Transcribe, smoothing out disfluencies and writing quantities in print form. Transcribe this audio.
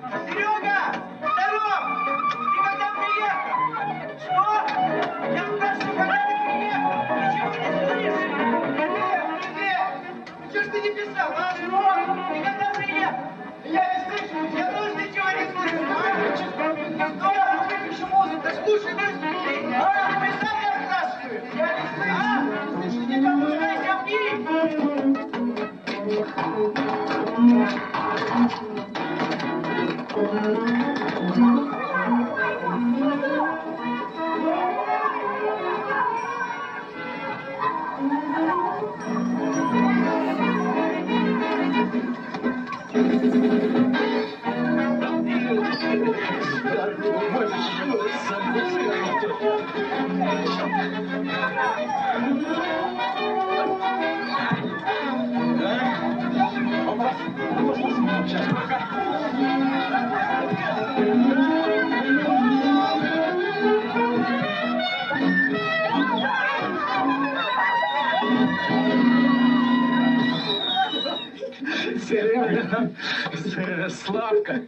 Серега! Здоров! Ты когда приехал? Что? Я спрашиваю, когда ты приехал? Ничего не слышишь? Где? Чего ж ты не писал, а? Что? Ты когда приехал? Я не слышу. Я тоже ничего не слышу. Что? Я выключу музыку. Да слушай, ты... А? Ты писал, я спрашиваю. Я не слышу. А? Не слышу никого. Серега, Славка.